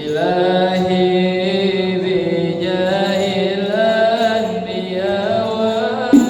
ilahi bijahil anbiya wal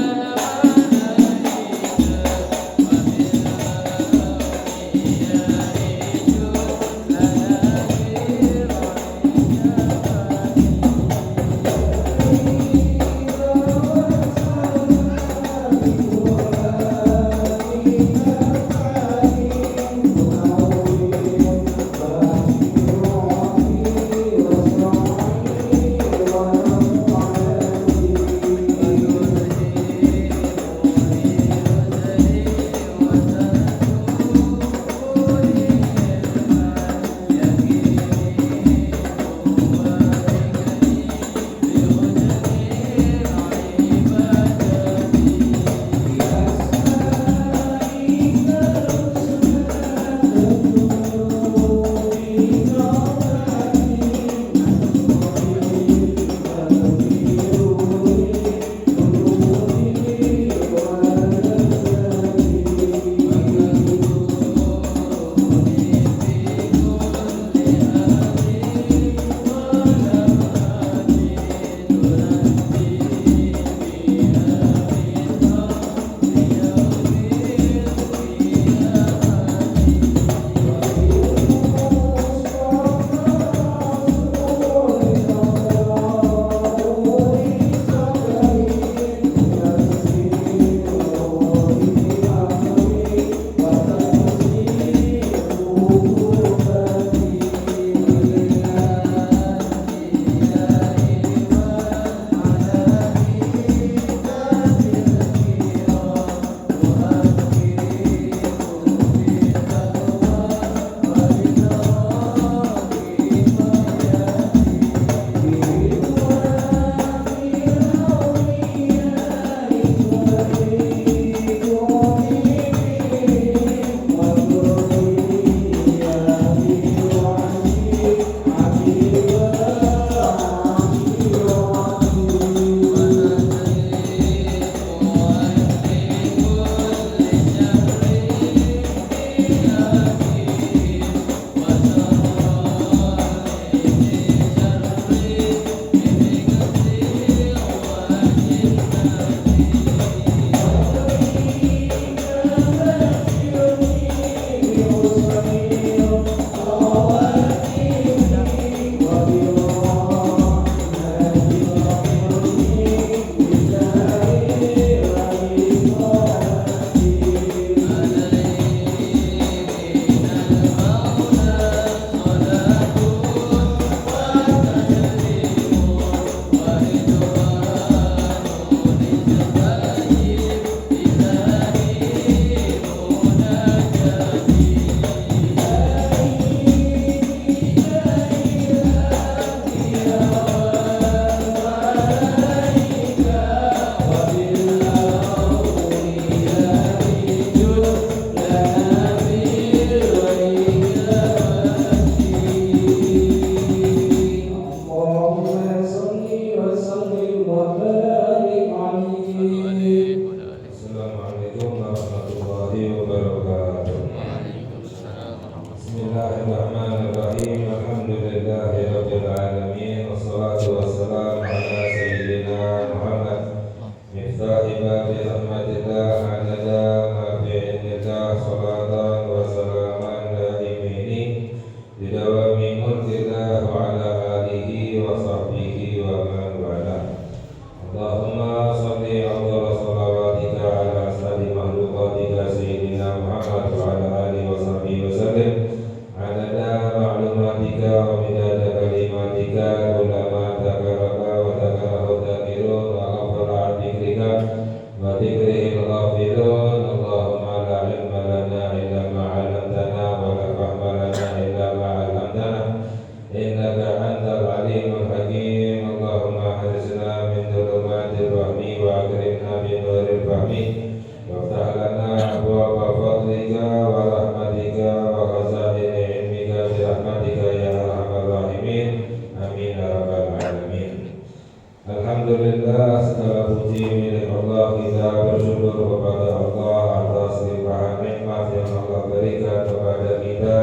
Alhamdulillah, segala puji milik Allah. Kita bersyukur kepada Allah atas limpahan nikmat yang Allah berikan kepada kita.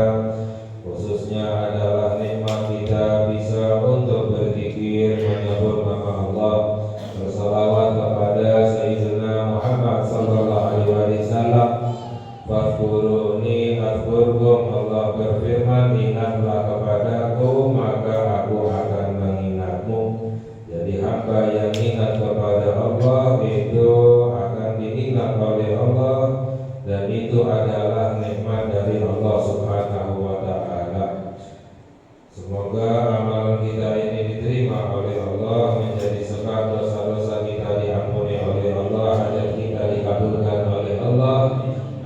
Khususnya adalah nikmat kita hamba yang ingat kepada Allah itu akan diingat oleh Allah, dan itu adalah nikmat dari Allah Subhanahu wa Ta'ala. Semoga amalan kita ini diterima oleh Allah, menjadi sebab dosa-dosa kita diampuni oleh Allah, hajat kita dikabulkan oleh Allah.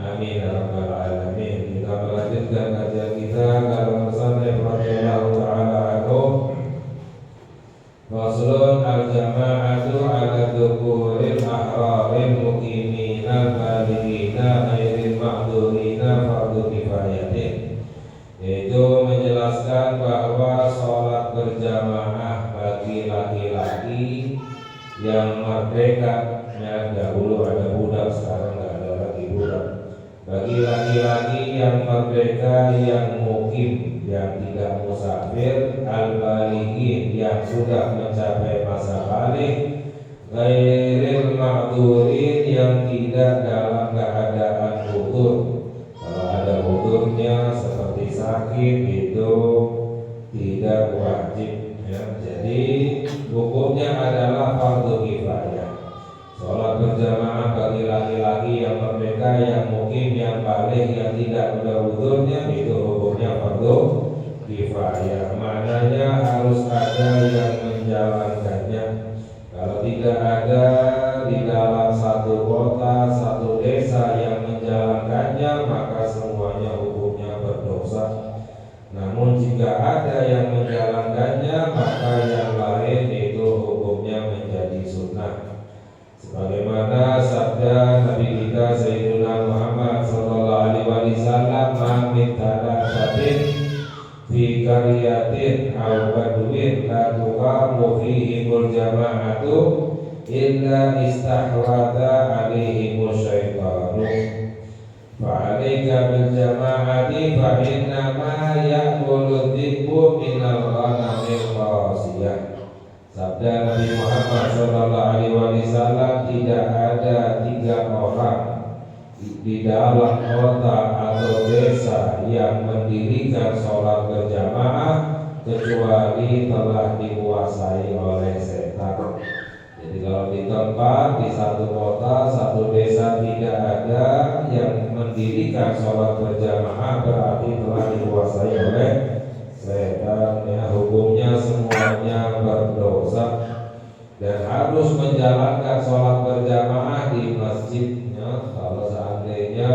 Amin ya rabbal alamin. Kita melanjutkan kajian kita dalam pesantren radhiyallahu ta'ala anhu. Faslun al-jama'atu ala dhukuril ahraril muqimina balighina ghairil ma'dzurina fardhu kifayatin, yaitu menjelaskan bahwa sholat berjamaah bagi laki-laki yang merdeka, ya dahulu ada budak, sekarang nggak ada lagi budak. Bagi laki-laki yang merdeka, yang mukim, yang tidak musafir, al-balighin, yang sudah mencapai masa balik, ghairil ma'dzurin, yang tidak dalam keadaan udzur. Kalau ada udzurnya seperti sakit itu tidak wajib, ya. Jadi hukumnya adalah fardhu kifayah. Sholat berjamaah bagi laki-laki yang merdeka, yang mukim, yang balik, yang tidak ada udzurnya, itu hukumnya fardhu kifayah. Maknanya harus ada yang menjalankannya. Kalau tidak ada di dalam satu kota, satu desa yang menjalankannya, maka semuanya hukumnya berdosa. Namun jika ada yang menjalankannya, maka yang lain itu hukumnya menjadi sunnah. Sebagaimana sabda Nabi kita Sayyidina Muhammad sallallahu alaihi wasallam, "Ma min thalathatin fi qaryatin aw badwin la tuqamu fihimul jama'atu illa istahwadha alaihim syaitanu fa'alaika bil jama'ati fa inna ma ya'kulu dhibbu minal ghanamil qasiyah." Sabda Nabi Muhammad sallallahu alaihi wasallam, tidak ada 3 orang di dalam kota atau desa yang mendirikan sholat berjamaah kecuali telah dikuasai oleh setan. Jadi kalau di tempat, di satu kota, satu desa tidak ada yang mendirikan sholat berjamaah, berarti telah dikuasai oleh setan, ya. Hukumnya semuanya berdosa dan harus menjalankan sholat berjamaah di masjidnya. Kalau seandainya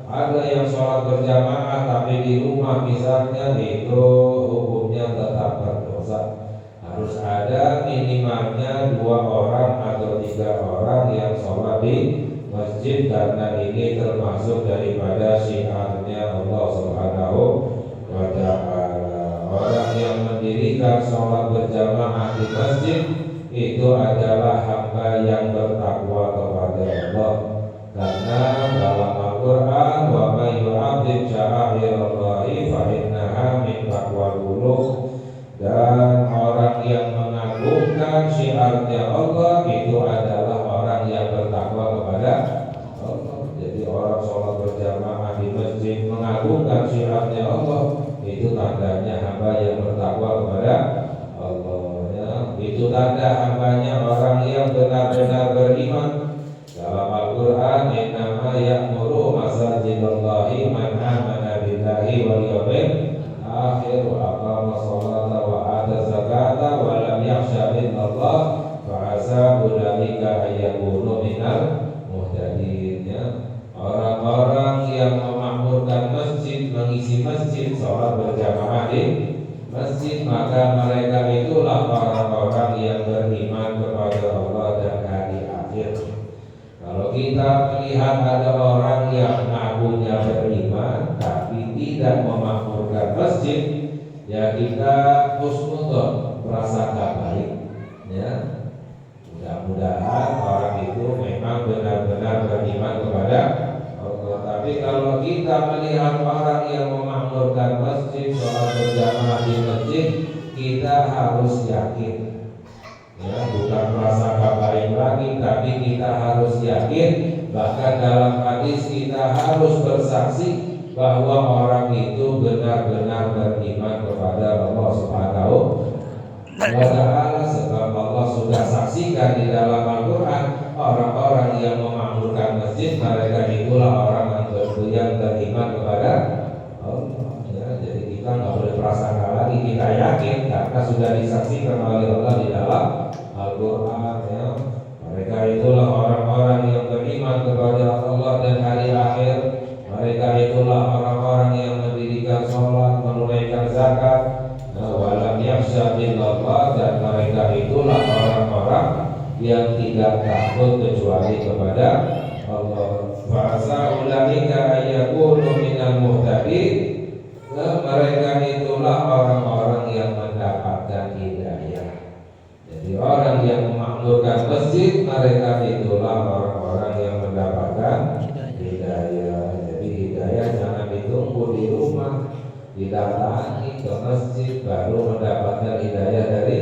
ada yang sholat berjamaah tapi di rumah misalnya, itu hukumnya tetap berdosa. Harus ada minimalnya 2 orang atau 3 orang yang sholat di masjid, karena ini termasuk daripada syiarnya Allah Subhanahu wa Ta'ala. Orang yang mendirikan sholat berjamaah di masjid itu adalah hamba yang bertakwa kepada Allah, karena dalam Al-Quran, wa may yu'azzim sya'airallahi fa innaha min taqwal qulub, dan orang yang mengagungkan syiarnya Allah itu adalah orang yang bertakwa kepada Allah. Jadi orang sholat berjamaah di masjid mengagungkan syiarnya Allah, itu tandanya hamba yang bertakwa kepada Allah, ya. Itu tanda hambanya orang yang benar-benar beriman. Dalam Al-Quran, innama ya'muru masajidallahi man amana billahi wal yawmil akhir wa aqama sholata wa ata zakata wa lam yakhsha illallah fa asa ulaika ayyakunu minal muhtadin, ya. Orang-orang yang memakmurkan masjid, mengisi masjid, sholat berjamaah di masjid, maka mereka itulah orang-orang yang beriman kepada Allah dan hari akhir. Kalau kita melihat ada orang yang mengakunya beriman tapi tidak memakmurkan masjid, ya kita husnudzon, prasangka baik, ya. Mudah-mudahan orang itu memang benar-benar beriman kepada Allah. Tapi kalau kita melihat orang yang memakmurkan masjid, sholat berjamaah di masjid, kita harus yakin, ya, bukan prasangka baik lagi, tapi kita harus yakin. Bahkan dalam hadis kita harus bersaksi bahwa orang itu benar-benar beriman kepada Allah Subhanahu wa Ta'ala. sebab Allah sudah saksikan di dalam Al-Quran orang-orang yang memakmurkan masjid mereka itulah orang yang beriman kepada Allah. Ya, jadi kita nggak boleh prasangka lagi, kita yakin karena sudah disaksikan oleh Allah di dalam Al-Quran. Ya. Mereka itulah orang-orang yang beriman kepada Allah dan hari akhir. Mereka itulah orang-orang yang mendirikan sholat, menunaikan zakat, walam yakhsha illallah, dan mereka itulah orang-orang yang tidak takut kecuali kepada Allah. Fa'asa ulaika ayyakunu minal muhtadin. Mereka itulah orang-orang yang mendapatkan hidayah. Jadi orang yang memakmurkan masjid, mereka itulah orang-orang yang mendapatkan hidayah. Jadi hidayah jangan ditunggu di rumah, didatangi ke masjid baru mendapatkan hidayah dari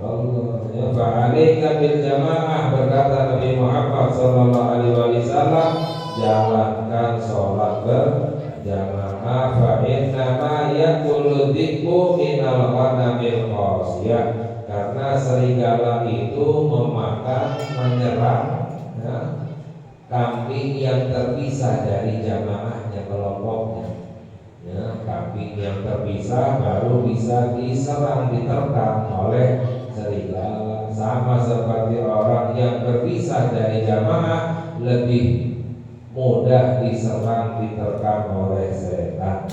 Allah. Ya, fa'alaika bil jamaah, berkata Nabi Muhammad sallallahu alaihi wasallam, jalankan sholat berjamaah. Fa inna ma yakulu dzikru minal ghanamil qasiyah, karena serigala itu memakan, menyerang ya, kambing yang terpisah dari jamaahnya, kelompoknya. Ya, kambing yang terpisah baru bisa diserang, diterkam oleh serigala. Sama seperti orang yang berpisah dari jamaah lebih mudah diserang, diterkam oleh setan.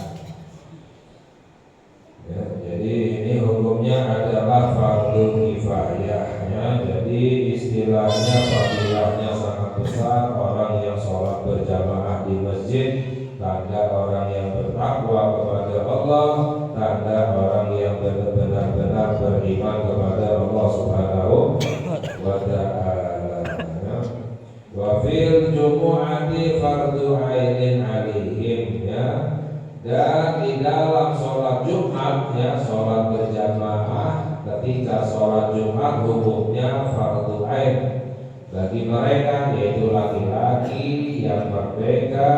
Ya, jadi ini hukumnya adalah fardhu kifayah. Ya, jadi istilahnya fadilahnya sangat besar. Orang yang sholat berjamaah di masjid tanda orang yang bertakwa kepada Allah, tanda orang yang benar-benar beriman kepada Allah Subhanahu wa ta'ala. Wa fil jumu'ati fardhu ainin alaihim, ya. Dan di dalam sholat Jumat, ya, sholat berjamaah ketika sholat Jumat hukumnya fardhu ain bagi mereka, yaitu laki-laki yang merdeka,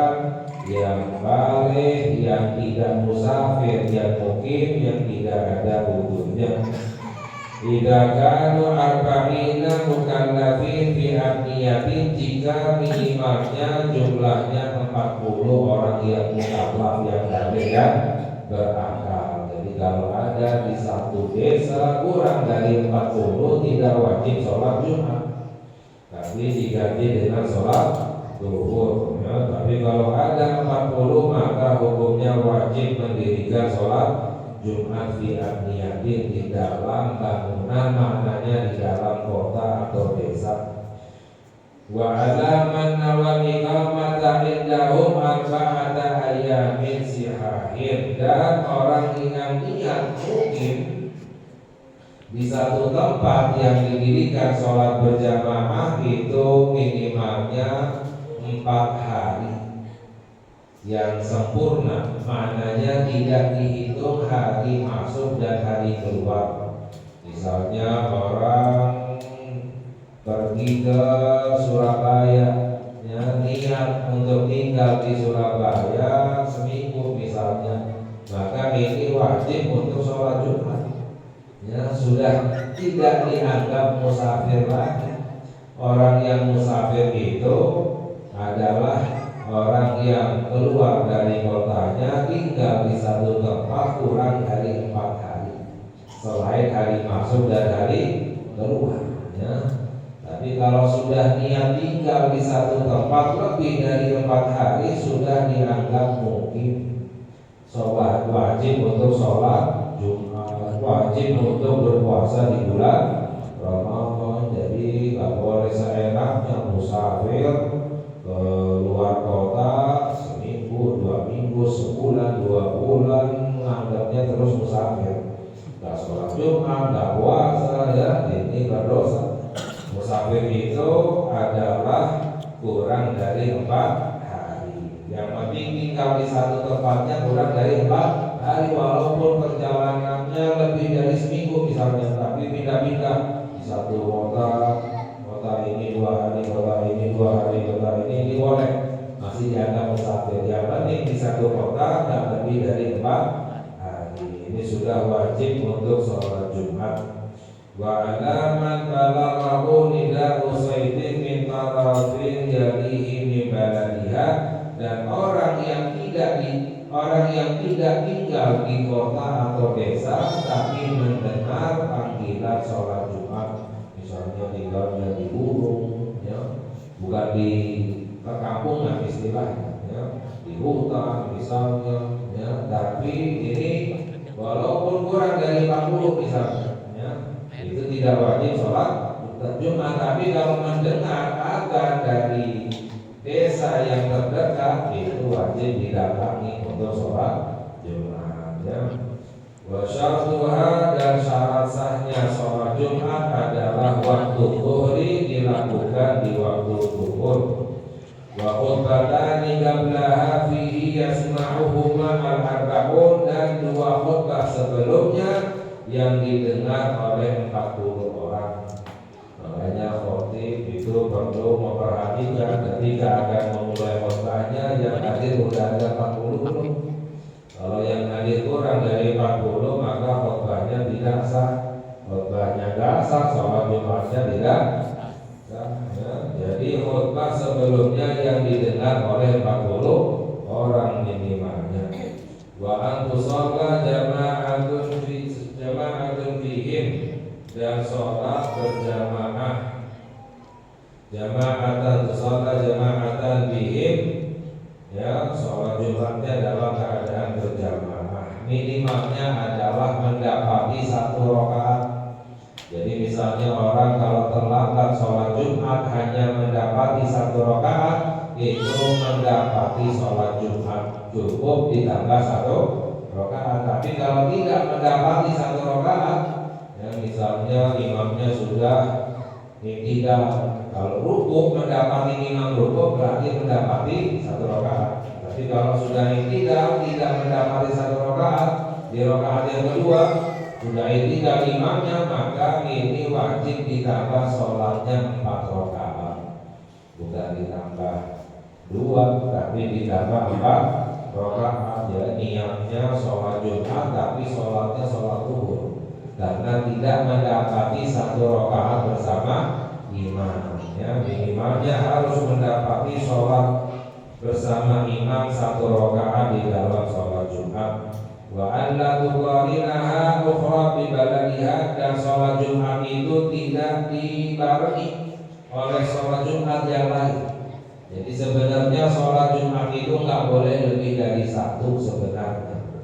yang balik, yang tidak musafir, yang mukim, yang tidak ada udurnya. Idza kanu arba'ina mukallafin fi aqniyatin, jika minimalnya jumlahnya 40 orang yang mukallaf, yang balik dan berakal. Jadi kalau ada di satu desa kurang dari 40 tidak wajib sholat Jumat, tapi diganti dengan sholat zuhur. Ya, tapi kalau ada 40 maka hukumnya wajib mendirikan sholat Jumat fi aqniyatin, di dalam bangunan, maknanya di dalam kota atau desa. Wa alaman nawal iqamata indahum arba'ata ayyamin sihahin, dan orang yang niat mungkin di satu tempat yang didirikan sholat berjamaah itu minimalnya 4 hari yang sempurna, maknanya tidak dihitung hari masuk dan hari keluar. Misalnya orang pergi ke Surabaya, ya, niat untuk tinggal di Surabaya seminggu misalnya, maka ini wajib untuk sholat Jumat. Ya, sudah tidak dianggap musafir lagi. Orang yang musafir itu adalah orang yang keluar dari kotanya, tinggal di satu tempat kurang dari 4 hari, selain hari masuk dan hari keluar. Ya. Tapi kalau sudah niat tinggal di satu tempat lebih dari 4 hari, sudah dianggap mungkin sholat wajib untuk sholat Jumat, wajib untuk berpuasa di bulan Ramadan. Jadi nggak boleh seenaknya musafir ke luar kota seminggu, 2 minggu, sebulan, 2 bulan, menganggapnya terus musafir. Nggak sholat Jumat, nggak puasa, ya, ini berdosa. Musafir itu adalah kurang dari 4 hari. Yang penting tinggal di satu tempatnya kurang dari 4 hari, walaupun perjalanannya lebih dari seminggu misalnya, tapi pindah-pindah di satu kota ini 2 hari, kota ini 2 hari, kota ini boleh, masih dianggap musafir. Yang penting di satu kota tidak lebih dari 4 hari. Ini sudah wajib untuk sholat Jumat. Wa alaman balaghahu nida'u saydin min tarafin yalihi min baladiha, dan orang yang tidak tinggal di kota atau desa tapi mendengar panggilan sholat Jumat, misalnya tinggalnya di Burung, ya, bukan di perkampungan istilahnya, ya, di hutan misalnya, ya, tapi ini walaupun kurang dari 40 misalnya, itu tidak wajib sholat Jumat. Tapi kalau mendengar adzan dari desa yang terdekat itu wajib didatangi untuk sholat Jumat, ya. Wa syartuha, dan syarat sahnya sholat Jumat adalah waktu zuhri dilakukan di waktu zuhur. Wa khutbatani qablaha fihi yasma'uhuma al-arba'un, dan 2 khutbah sebelumnya yang didengar oleh 40 orang. Makanya khotib itu perlu memperhatikan ketika akan memulai khotbahnya yang hadir sudah ada 40 belum. Kalau yang hadir kurang dari 40 maka khotbahnya tidak sah. Khotbahnya tidak sah, sholat Jumatnya tidak sah, ya. Jadi khotbah sebelumnya yang didengar oleh 40 orang minimalnya. Wa antusalla jama'atun fihim, dan sholat berjamaah, jama'atan sholat jama'atan bihim, ya, sholat Jumatnya dalam keadaan berjamaah. Minimalnya adalah mendapati 1 rakaat. Jadi misalnya orang kalau terlambat sholat Jumat hanya mendapati 1 rakaat, itu mendapati sholat Jumat, cukup ditambah 1 rakaat. Tapi kalau tidak mendapati 1 rakaat, ya, misalnya imamnya sudah tidak, kalau rukuk mendapati imam rukuk berarti mendapati 1 rakaat. Tapi kalau sudah tidak mendapati 1 rakaat, di rakaat yang kedua sudah tidak imamnya, maka ini wajib ditambah sholatnya 4 rakaat, bukan ditambah 2 tapi ditambah 4 rakaat. Ya, niatnya sholat Jumat tapi sholatnya sholat zuhur, karena tidak mendapati 1 rakaat bersama imam, ya. Minimalnya harus mendapati sholat bersama imam 1 rakaat di dalam sholat Jumat. Wa an la tuqarinaha ukhra bi baladiha, dan sholat Jumat itu tidak dibarengi oleh sholat Jumat yang lain. Jadi sebenarnya sholat Jumat itu nggak boleh lebih dari 1 sebenarnya,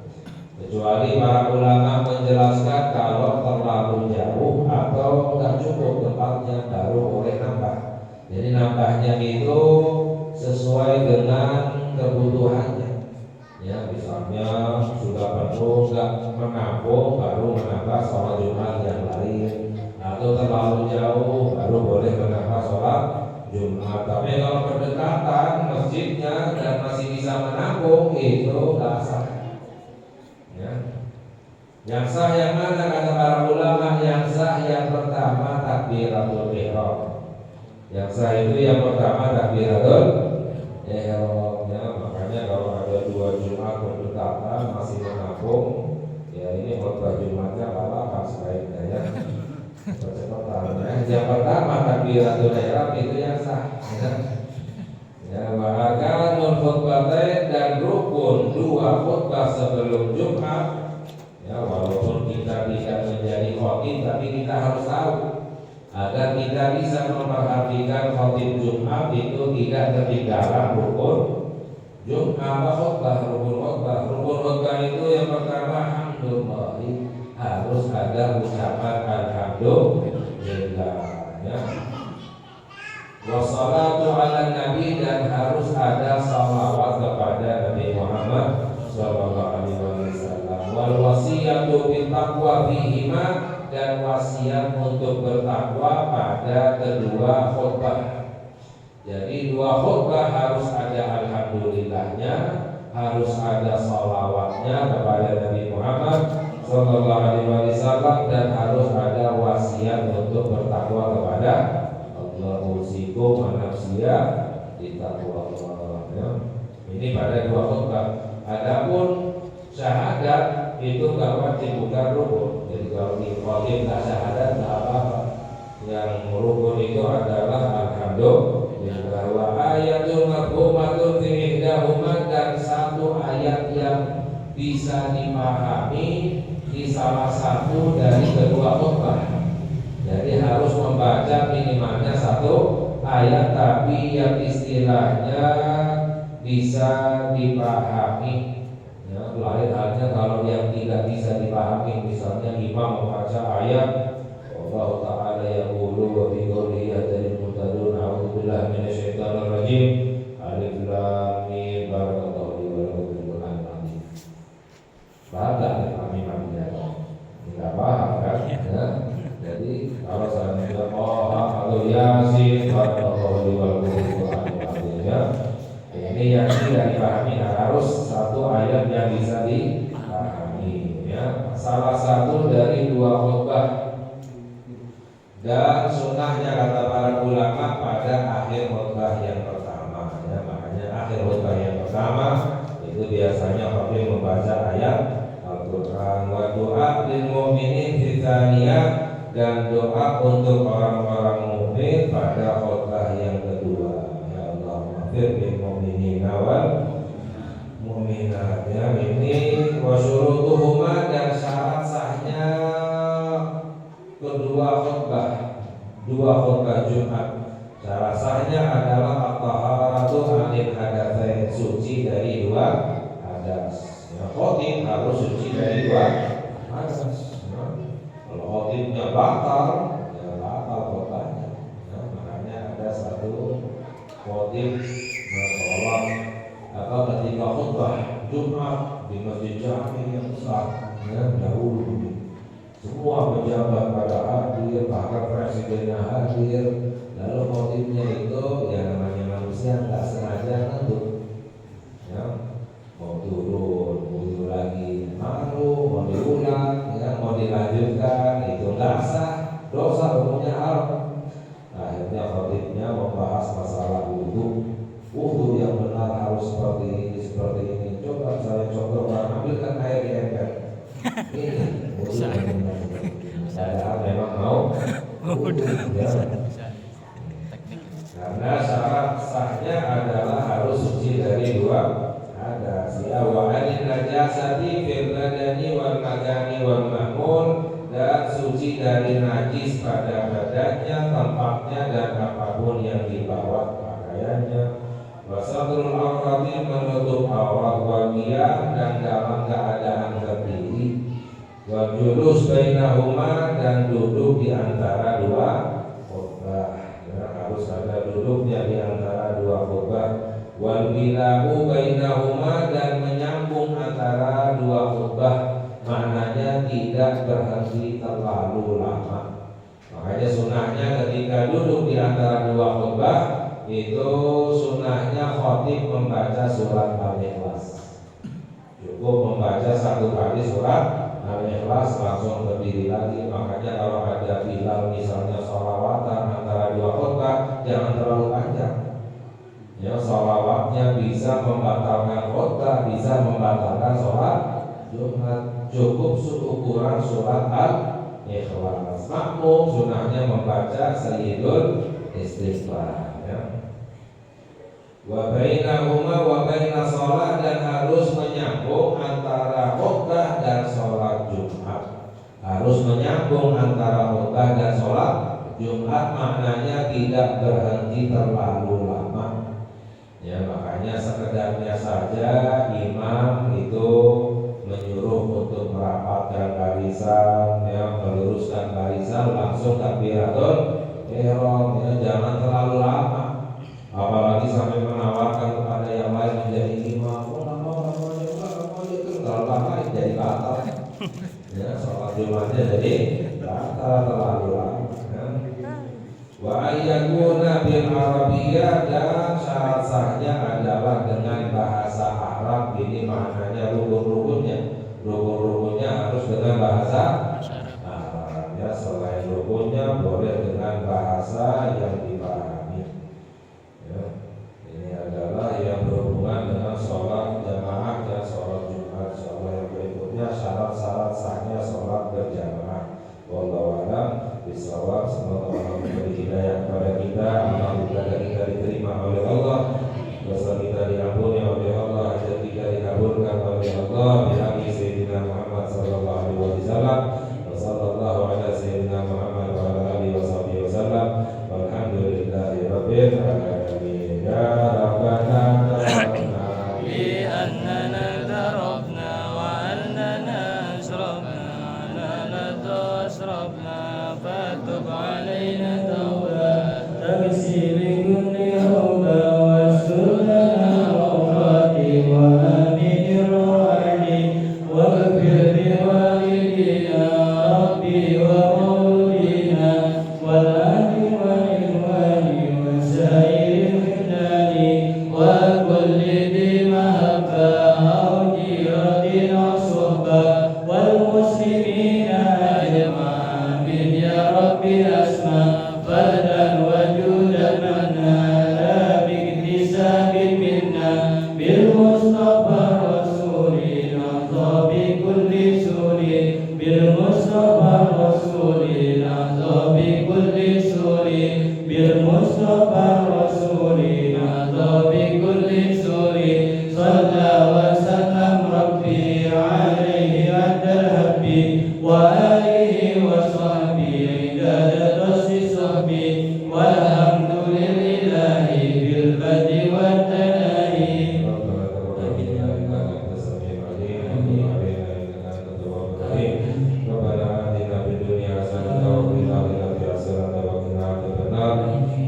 kecuali para ulama menjelaskan kalau terlalu jauh atau nggak cukup tempatnya baru boleh nambah. Jadi nambahnya itu sesuai dengan kebutuhannya, ya, misalnya sudah penuh nggak menampung baru menambah sholat Jumat yang lain, atau terlalu jauh baru boleh menambah sholat Jumat. Tapi kalau berdekatan masjidnya dan masih bisa menampung, itu nggak sah, ya. Yang sah yang mana kata para ulama? Yang sah yang pertama takbiratul ihram. Yang sah itu yang pertama takbiratul ihram, ya. Makanya kalau ada 2 Jumat berdekatan masih menampung, ya ini khutbah Jumatnya lalakan sebaiknya, ya. Percepatan, ya. Yang pertama takbiratul ihram itu yang sah, ya. Ya, wa arkanul khutbatain, dan rukun 2 khutbah sebelum Jumat. Ya, walaupun kita tidak menjadi khotib, tapi kita harus tahu agar kita bisa memperhatikan khotib Jumat itu tidak ketinggalan rukun Jumat. Rukun khutbah itu yang pertama alhamdulillah, harus ada ucapan alhamdulillah, ya. Wassalatu ala nabi, dan harus ada salawat kepada Nabi Muhammad sallallahu alaihi wasallam. Wal wasiyatu bil taqwa fihima, dan wasiat untuk bertakwa pada kedua khutbah. Jadi 2 khutbah harus ada alhamdulillahnya, harus ada salawatnya kepada Nabi Muhammad sallallahu alaihi wasallam, dan harus ada wasiat untuk bertakwa kepada Allah. Usikum manusia ditakwa Allah, ya. Ini pada 2 khutbah. Adapun syahadat itu enggak wajib, bukan rukun. Jadi kalau di khotib nggak syahadat nggak apa-apa. Yang rukun itu adalah alhamdulillah wa ayatul mafhumatun fi ihdahuma, dan satu ayat yang bisa dipahami di salah satu dari kedua khutbah. Jadi harus membaca minimalnya satu ayat tapi yang istilahnya bisa dipahami. Ya, lain halnya kalau yang tidak bisa dipahami, misalnya imam membaca ayat Allah Ta'ala yaqulu wa bi qawlihi yadil mutadun a'udzu billahi minasyaitonir rajim alif lam mim barakallahu li wa lakum fil Qur'anil azim. Baca amin amin ya. Enggak paham kan? Ya. Jadi kalau saya bilang atau Yasin barakallahu li wa lakum fil Qur'anil azim ya. Ini yang tidak dipahami harus satu ayat yang bisa dipahami ya. Salah satu dari dua khutbah dan sunnahnya kata para ulama pada akhir khutbah yang pertama ya. Makanya akhir khutbah yang pertama itu biasanya khatib membaca ayat Al-Qur'an wa doa lil mu'minin fi tsaniyah, dan doa untuk orang-orang mukmin pada khutbah yang kedua. Ya Allah maghfir lil mu'minina wal mu'minat ya. Ini wa syurutuhuma, dan syarat sahnya kedua khutbah, dua khutbah Jumat. Syarat sahnya adalah at-taharatu 'anil hadatsain, suci dari dua hadas. Ya, khatib harus suci dari dua hadas. Ya. Kalau khatibnya batal, ya batal khutbahnya. Ya, makanya ada satu khatib sholat ketika khutbah Jumat di Masjid Jami yang besar, ya dahulu. Semua pejabat pada hadir, bahkan presidennya hadir. Lalu khatibnya itu ya namanya manusia nggak sengaja ngantuk, ya mau turun, butuh lagi, malu, mau diulang, ya mau dilanjutkan, itu nggak sah, dosa hukumnya haram. Akhirnya khatibnya membahas masalah wudhu yang benar harus seperti ini, seperti ini. Coba saya contohkan, ambilkan air di ember. Ini padahal memang mau ya. Karena syarat sahnya adalah harus suci dari dua hadas. Ya wa anil najasati fil badani wal makani wal mahmul, dan suci dari najis pada badannya, tempatnya, dan apapun yang dibawa pakaiannya. Wasatrul awrati, menutup aurat, wal qiyam, dan dalam keadaan berdiri, wal julus bainahuma, dan duduk di antara dua khutbah. Ya, harus ada duduknya di antara dua khutbah. Wal bilahu bainahuma, dan menyambung antara dua khutbah, maknanya tidak berhenti terlalu lama. Makanya sunnahnya ketika duduk di antara dua khutbah itu sunnahnya khatib membaca surat Al-Ikhlas. Cukup membaca satu kali surat Al-Ikhlas langsung berdiri lagi. Makanya kalau ada bilang misalnya sholawatan antara dua khutbah, jangan terlalu panjang. Ya, sholawatnya bisa membatalkan khutbah, bisa membatalkan sholat Jumat. Cukup ukuran surat Al-Ikhlas. Makmum sunnahnya membaca Sayyidul Istighfar. Ya. Wa bainahuma wa baina shalah, dan harus menyambung antara khutbah dan sholat Jumat. Harus menyambung antara khutbah dan sholat Jumat, maknanya tidak berhenti terlalu lama. Ya, makanya sekedarnya saja imam itu menyuruh untuk merapatkan barisan, ya, meluruskan barisan, langsung takbiratul ihram, ya, jangan terlalu lama. Apalagi sampai menawarkan kepada yang lain menjadi imam. Lama itu terlalu lama jadi batal. Ya, sholat Jumatnya jadi batal terlalu lama. Ya. Wa ayyakuna bil arabiyyah, dan syarat sahnya adalah dengan bahasa Arab. Ini maknanya rukun-rukunnya. Rukun-rukunnya harus dengan bahasa Arab. Ya, selain rukunnya boleh dengan bahasa yang dipahami. Ya, ini adalah yang berhubungan dengan sholat jamaah dan sholat Jumat. Sholat yang berikutnya syarat-syarat sahnya sholat berjamaah. العالمين يا ربنا تقبلنا بأننا ضربنا وأننا أشربنا لا أشربنا فتب علينا توبة تغسل كل حوبة واسترنا عورات وآمن الروعي واغفر لوالدينا ربي ومولينا والأهل والإخوان وسائر الخلان وكل ذي محبة أو جيرة أو صحبة والمسلمين أجمعين يا ربي أسمع فردا وجودا منا لا باكتساب منا بالمصطفى الرسول نرضى بكل سور بالمصطفى الرسول نرضى بكل سور بالمصطفى الرسول نرضى بكل سور صلى وسلم ربي عليه عند الهب وآله وصحبه عدد صحبه والحمد لله بالبدء والتناهي ربنا تقبل منا انك انت السميع العليم وتب علينا انك انت التواب الرحيم ربنا اتنا في الدنيا حسنه وفي الاخره حسنه وقنا عذاب النار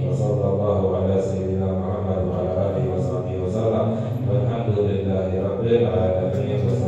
وصلى الله على سيدنا محمد وعلى اله وصحبه وسلم والحمد لله رب العالمين.